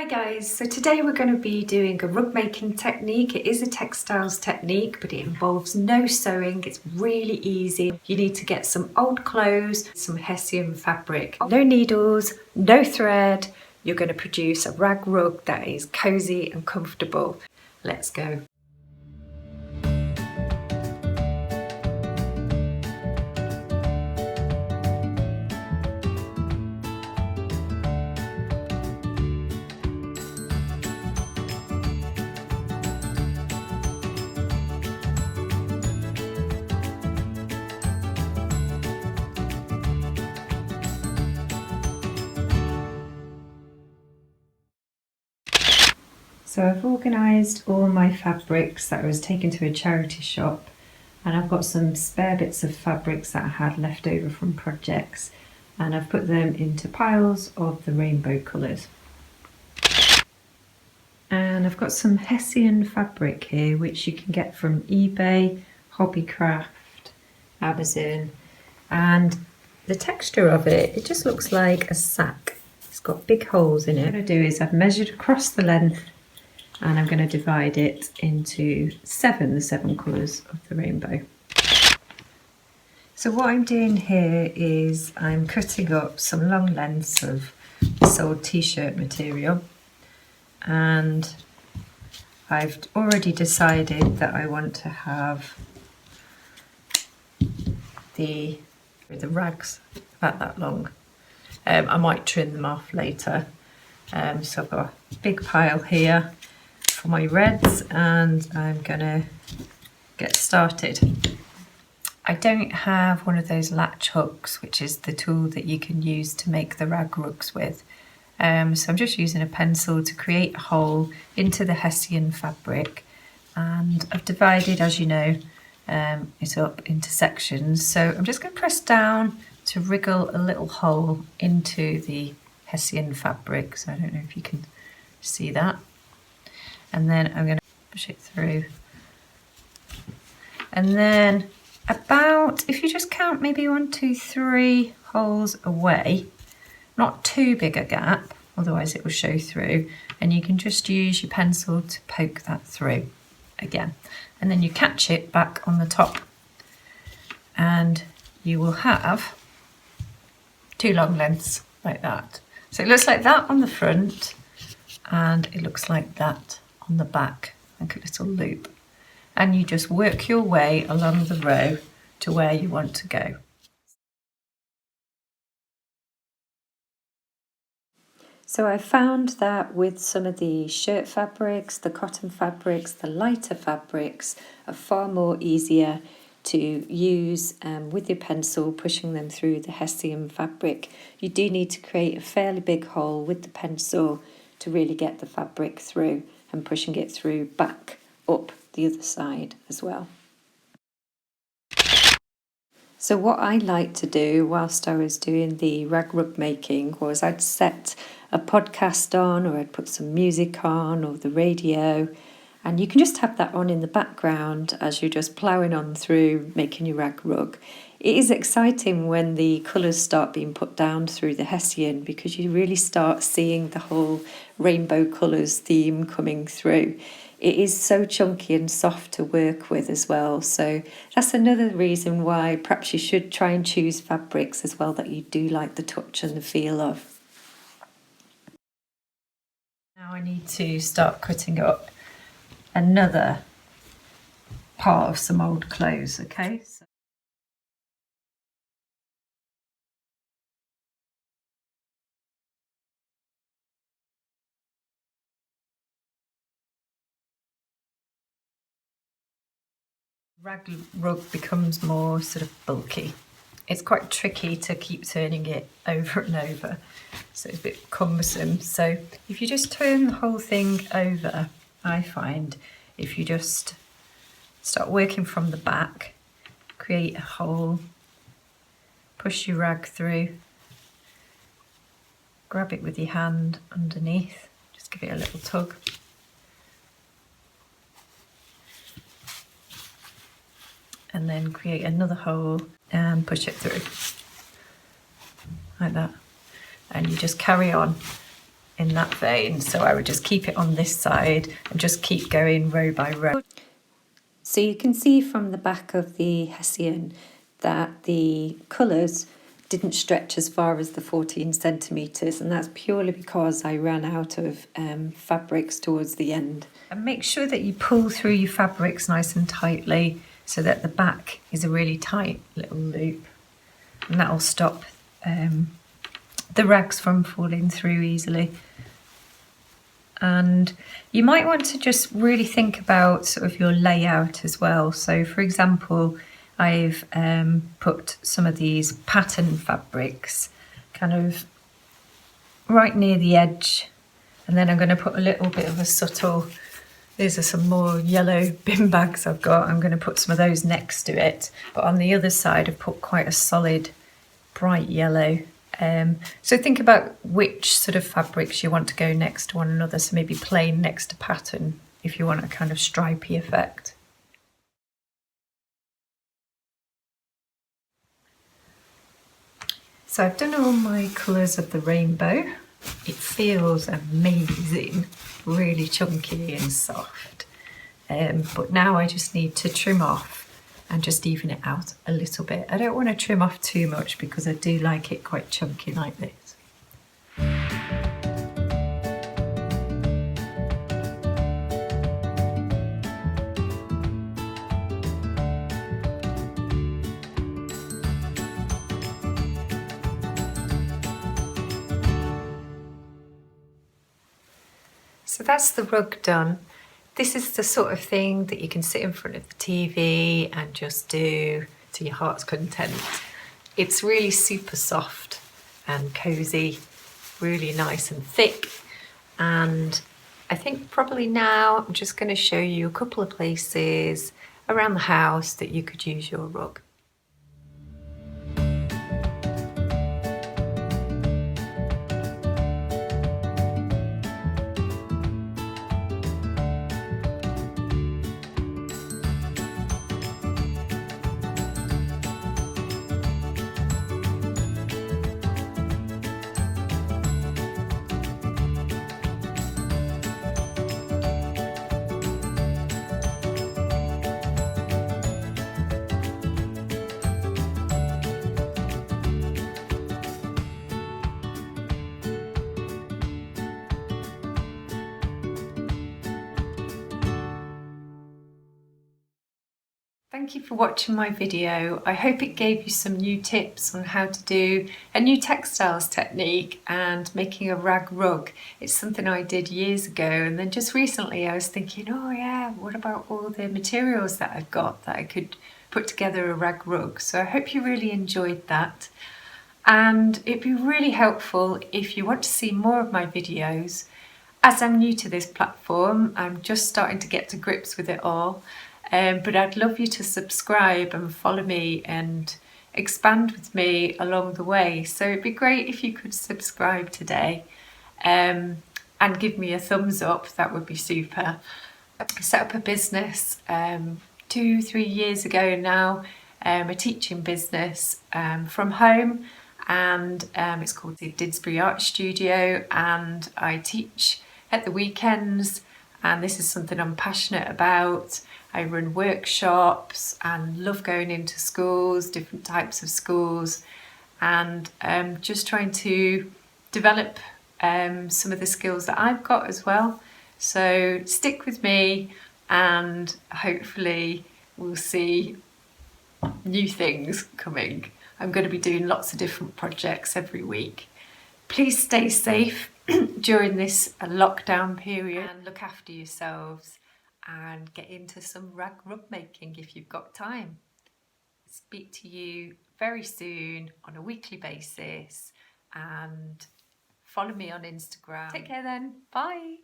Hi guys, so today we're going to be doing a rug making technique. It is a textiles technique, but it involves no sewing. It's really easy. You need to get some old clothes, some hessian fabric, no needles, no thread. You're going to produce a rag rug that is cozy and comfortable. Let's go. So I've organised all my fabrics that I was taken to a charity shop, and I've got some spare bits of fabrics that I had left over from projects, and I've put them into piles of the rainbow colours. And I've got some hessian fabric here which you can get from eBay, Hobbycraft, Amazon, and the texture of it just looks like a sack. It's got big holes in it. What I'm going to do is I've measured across the length, and I'm going to divide it into the seven colours of the rainbow. So what I'm doing here is I'm cutting up some long lengths of this old t-shirt material, and I've already decided that I want to have the rags about that long. I might trim them off later. So I've got a big pile here for my reds, and I'm gonna get started. I don't have one of those latch hooks, which is the tool that you can use to make the rag rugs with. So I'm just using a pencil to create a hole into the hessian fabric, and I've divided, as you know, it up into sections. So I'm just going to press down to wriggle a little hole into the hessian fabric. So I don't know if you can see that. And then I'm going to push it through. And then about, if you just count maybe 1, 2, 3 holes away, not too big a gap, otherwise it will show through, and you can just use your pencil to poke that through again. And then you catch it back on the top, and you will have 2 long lengths like that. So it looks like that on the front, and it looks like that on the back, like a little loop. And you just work your way along the row to where you want to go. So I found that with some of the shirt fabrics, the cotton fabrics, the lighter fabrics are far more easier to use with your pencil, pushing them through the hessian fabric. You do need to create a fairly big hole with the pencil to really get the fabric through, and pushing it through back up the other side as well. So what I like to do whilst I was doing the rag rug making was I'd set a podcast on, or I'd put some music on, or the radio, and you can just have that on in the background as you're just ploughing on through making your rag rug. It is exciting when the colours start being put down through the hessian, because you really start seeing the whole rainbow colours theme coming through. It is so chunky and soft to work with as well, so that's another reason why perhaps you should try and choose fabrics as well that you do like the touch and the feel of. Now I need to start cutting up another part of some old clothes, okay? Rag rug becomes more sort of bulky. It's quite tricky to keep turning it over and over, so it's a bit cumbersome. So if you just turn the whole thing over, I find if you just start working from the back, create a hole, push your rag through, grab it with your hand underneath, just give it a little tug. And then create another hole and push it through like that, and you just carry on in that vein. So I would just keep it on this side and just keep going row by row. So you can see from the back of the hessian that the colours didn't stretch as far as the 14 centimetres, and that's purely because I ran out of fabrics towards the end. And make sure that you pull through your fabrics nice and tightly so that the back is a really tight little loop, and that'll stop the rags from falling through easily. And you might want to just really think about sort of your layout as well. So for example, I've put some of these pattern fabrics kind of right near the edge, and then I'm going to put a little bit of a subtle, these are some more yellow bin bags I've got, I'm going to put some of those next to it, but on the other side I've put quite a solid bright yellow. So think about which sort of fabrics you want to go next to one another, so maybe plain next to pattern if you want a kind of stripy effect. So I've done all my colours of the rainbow. It feels amazing, really chunky and soft. But now I just need to trim off and just even it out a little bit. I don't want to trim off too much because I do like it quite chunky like this. So that's the rug done. This is the sort of thing that you can sit in front of the TV and just do to your heart's content. It's really super soft and cozy, really nice and thick. And I think probably now I'm just going to show you a couple of places around the house that you could use your rug. Thank you for watching my video. I hope it gave you some new tips on how to do a new textiles technique and making a rag rug. It's something I did years ago, and then just recently I was thinking, oh yeah, what about all the materials that I've got that I could put together a rag rug? So I hope you really enjoyed that. And it'd be really helpful if you want to see more of my videos. As I'm new to this platform, I'm just starting to get to grips with it all. But I'd love you to subscribe and follow me and expand with me along the way. So it'd be great if you could subscribe today and give me a thumbs up. That would be super. I set up a business 2-3 years ago now, a teaching business from home, and it's called the Didsbury Art Studio, and I teach at the weekends, and this is something I'm passionate about. I run workshops and love going into schools, different types of schools, and just trying to develop some of the skills that I've got as well. So stick with me and hopefully we'll see new things coming. I'm going to be doing lots of different projects every week. Please stay safe during this lockdown period and look after yourselves and get into some rag rug making if you've got time. Speak to you very soon on a weekly basis, and follow me on Instagram. Take care then. Bye.